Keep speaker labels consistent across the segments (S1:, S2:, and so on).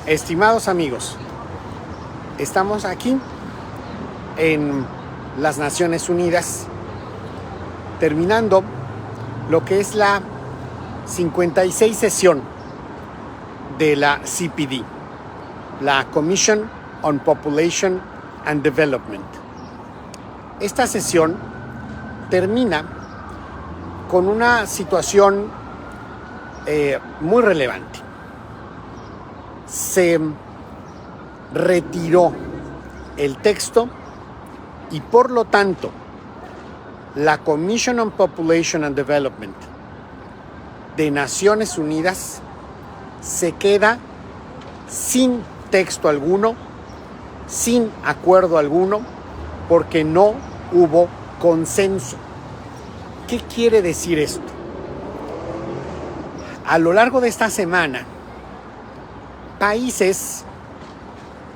S1: Estimados amigos, estamos aquí en las Naciones Unidas terminando lo que es la 56 sesión de la CPD, la Commission on Population and Development. Esta sesión termina con una situación muy relevante. Se retiró el texto y por lo tanto la Commission on Population and Development de Naciones Unidas se queda sin texto alguno, sin acuerdo alguno, porque no hubo consenso. ¿Qué quiere decir esto? A lo largo de esta semana, países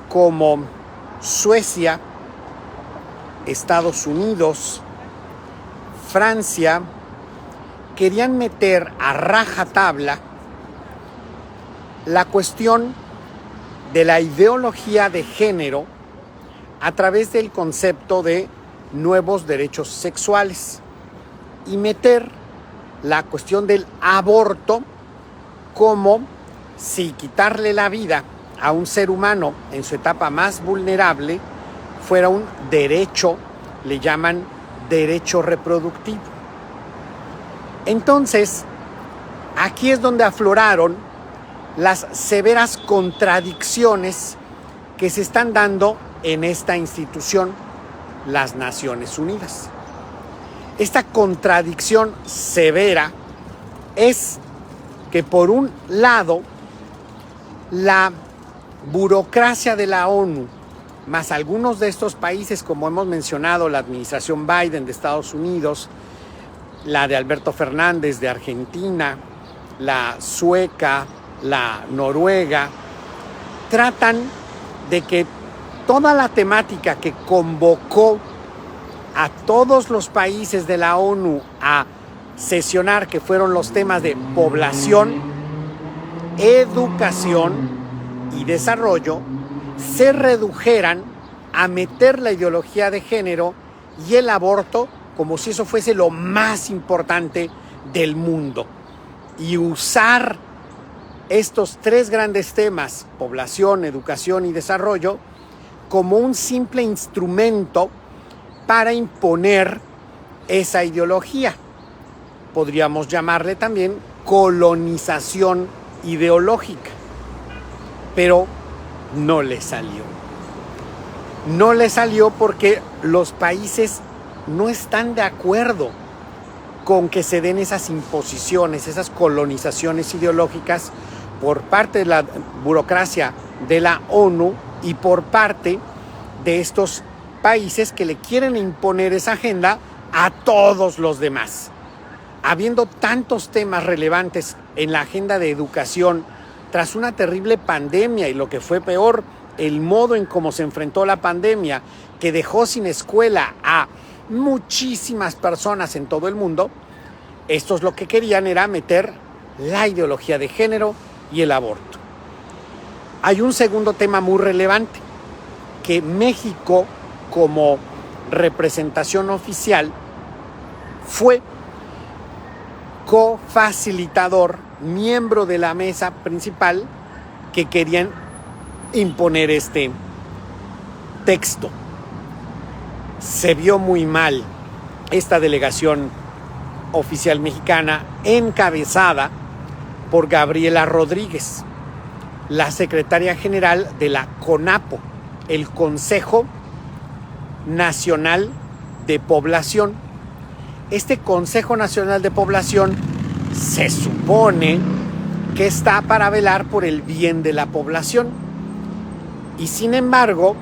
S1: como Suecia, Estados Unidos, Francia, querían meter a rajatabla la cuestión de la ideología de género a través del concepto de nuevos derechos sexuales y meter la cuestión del aborto como si quitarle la vida a un ser humano en su etapa más vulnerable fuera un derecho, le llaman derecho reproductivo. Entonces, aquí es donde afloraron las severas contradicciones que se están dando en esta institución, las Naciones Unidas. Esta contradicción severa es que, por un lado, la burocracia de la ONU, más algunos de estos países, como hemos mencionado, la administración Biden de Estados Unidos, la de Alberto Fernández de Argentina, la sueca, la noruega, tratan de que toda la temática que convocó a todos los países de la ONU a sesionar, que fueron los temas de población, educación y desarrollo, se redujeran a meter la ideología de género y el aborto como si eso fuese lo más importante del mundo, y usar estos tres grandes temas, población, educación y desarrollo, como un simple instrumento para imponer esa ideología. Podríamos llamarle también colonización ideológica, pero no le salió. No le salió porque los países no están de acuerdo con que se den esas imposiciones, esas colonizaciones ideológicas por parte de la burocracia de la ONU y por parte de estos países que le quieren imponer esa agenda a todos los demás. Habiendo tantos temas relevantes en la agenda de educación tras una terrible pandemia y, lo que fue peor, el modo en cómo se enfrentó la pandemia, que dejó sin escuela a muchísimas personas en todo el mundo, estos lo que querían era meter la ideología de género y el aborto. Hay un segundo tema muy relevante, que México, como representación oficial, fue cofacilitador, miembro de la mesa principal que querían imponer este texto. Se vio muy mal esta delegación oficial mexicana, encabezada por Gabriela Rodríguez, la secretaria general de la CONAPO, el Consejo Nacional de Población. Este Consejo Nacional de Población se supone que está para velar por el bien de la población. Y sin embargo,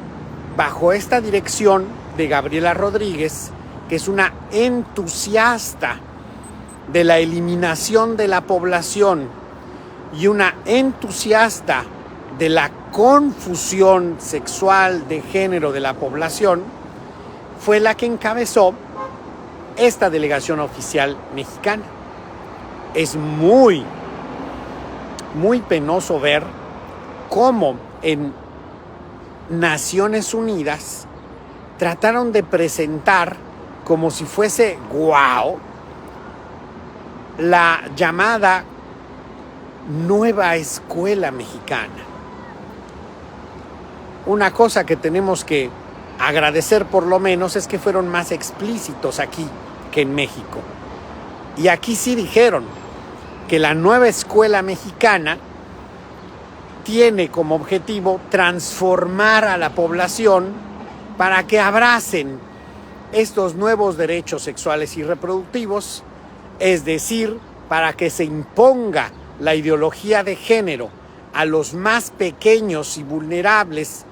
S1: bajo esta dirección de Gabriela Rodríguez, que es una entusiasta de la eliminación de la población y una entusiasta de la confusión sexual de género de la población, fue la que encabezó esta delegación oficial mexicana. Es muy penoso ver cómo en Naciones Unidas trataron de presentar como si fuese guau la llamada nueva escuela mexicana. Una cosa que tenemos que agradecer por lo menos es que fueron más explícitos aquí que en México. Y aquí sí dijeron que la nueva escuela mexicana tiene como objetivo transformar a la población para que abracen estos nuevos derechos sexuales y reproductivos, es decir, para que se imponga la ideología de género a los más pequeños y vulnerables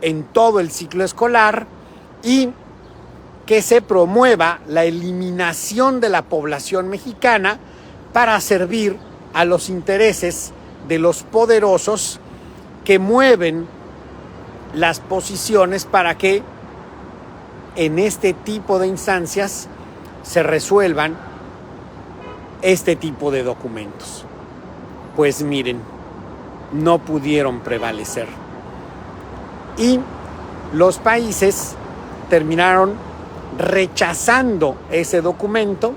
S1: en todo el ciclo escolar y que se promueva la eliminación de la población mexicana para servir a los intereses de los poderosos que mueven las posiciones para que en este tipo de instancias se resuelvan este tipo de documentos. Pues miren, no pudieron prevalecer. Y los países terminaron rechazando ese documento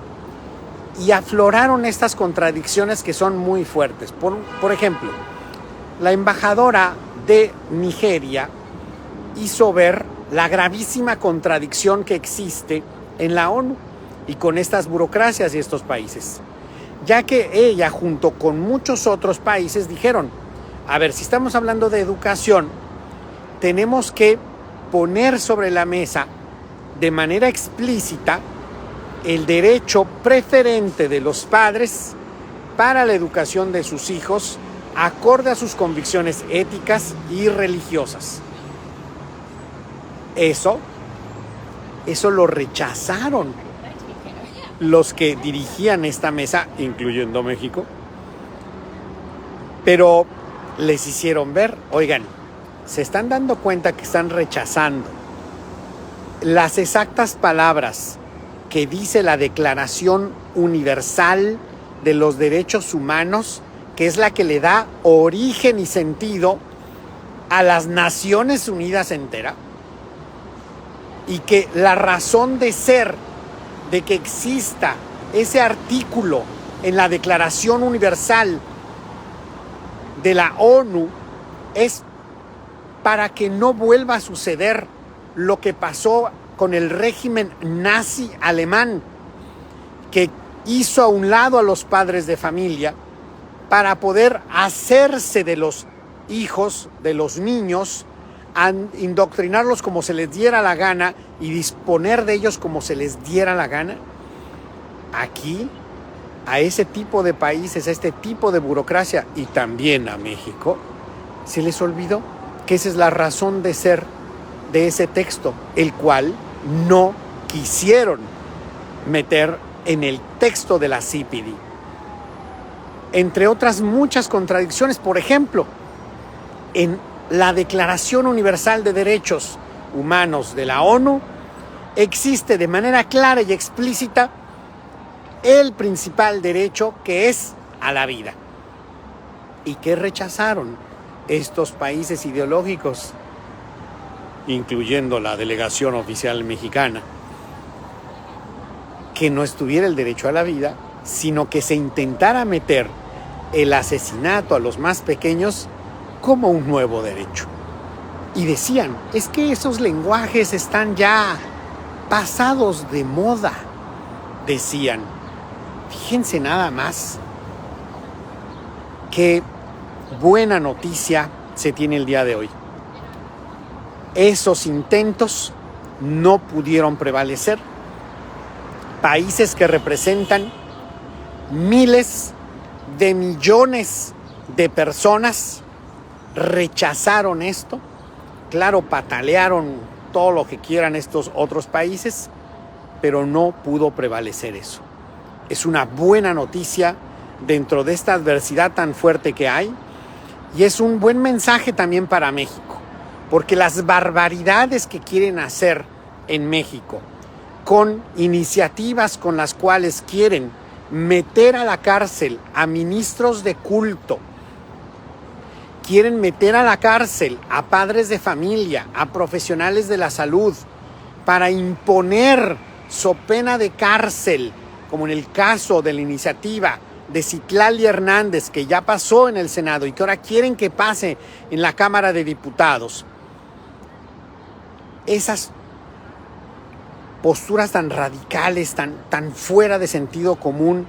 S1: y afloraron estas contradicciones que son muy fuertes. Por ejemplo, la embajadora de Nigeria hizo ver la gravísima contradicción que existe en la ONU y con estas burocracias y estos países, ya que ella, junto con muchos otros países, dijeron, a ver, si estamos hablando de educación, tenemos que poner sobre la mesa de manera explícita el derecho preferente de los padres para la educación de sus hijos acorde a sus convicciones éticas y religiosas. Eso lo rechazaron los que dirigían esta mesa, incluyendo México, pero les hicieron ver, oigan, se están dando cuenta que están rechazando las exactas palabras que dice la Declaración Universal de los Derechos Humanos, que es la que le da origen y sentido a las Naciones Unidas entera, y que la razón de ser de que exista ese artículo en la Declaración Universal de la ONU es para que no vuelva a suceder lo que pasó con el régimen nazi alemán, que hizo a un lado a los padres de familia para poder hacerse de los hijos, de los niños, indoctrinarlos como se les diera la gana y disponer de ellos como se les diera la gana. Aquí, a ese tipo de países, a este tipo de burocracia y también a México, se les olvidó que esa es la razón de ser de ese texto, el cual no quisieron meter en el texto de la CPD. Entre otras muchas contradicciones, por ejemplo, en la Declaración Universal de Derechos Humanos de la ONU existe de manera clara y explícita el principal derecho, que es a la vida. ¿Y qué rechazaron estos países ideológicos, incluyendo la delegación oficial mexicana? Que no estuviera el derecho a la vida, sino que se intentara meter el asesinato a los más pequeños como un nuevo derecho. Y decían, es que esos lenguajes están ya pasados de moda, decían. Fíjense nada más qué buena noticia se tiene el día de hoy. Esos intentos no pudieron prevalecer. Países que representan miles de millones de personas rechazaron esto. Claro, patalearon todo lo que quieran estos otros países, pero no pudo prevalecer eso. Es una buena noticia dentro de esta adversidad tan fuerte que hay, y es un buen mensaje también para México, porque las barbaridades que quieren hacer en México, con iniciativas con las cuales quieren meter a la cárcel a ministros de culto, quieren meter a la cárcel a padres de familia, a profesionales de la salud, para imponer so pena de cárcel, como en el caso de la iniciativa de Citlali Hernández, que ya pasó en el Senado y que ahora quieren que pase en la Cámara de Diputados. Esas posturas tan radicales, tan fuera de sentido común,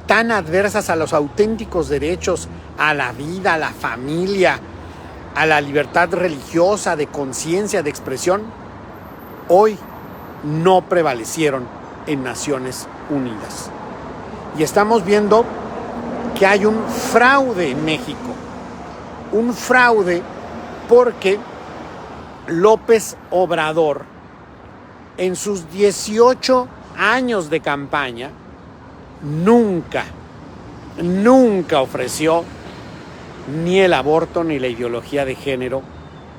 S1: tan adversas a los auténticos derechos, a la vida, a la familia, a la libertad religiosa, de conciencia, de expresión, hoy no prevalecieron en Naciones Unidas. Y estamos viendo que hay un fraude en México. Un fraude porque López Obrador, en sus 18 años de campaña, nunca ofreció ni el aborto ni la ideología de género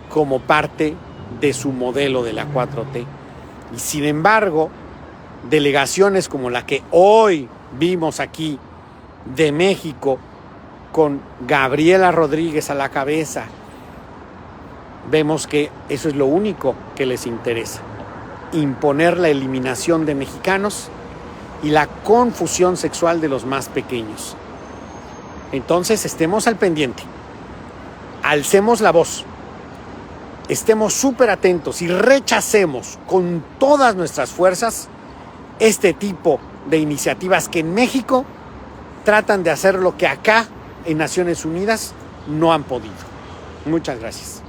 S1: como parte de su modelo de la 4T. Y sin embargo, delegaciones como la que hoy vimos aquí de México, con Gabriela Rodríguez a la cabeza, vemos que eso es lo único que les interesa: imponer la eliminación de mexicanos y la confusión sexual de los más pequeños. Entonces, estemos al pendiente, alcemos la voz, estemos súper atentos y rechacemos con todas nuestras fuerzas este tipo de iniciativas que en México tratan de hacer lo que acá en Naciones Unidas no han podido. Muchas gracias.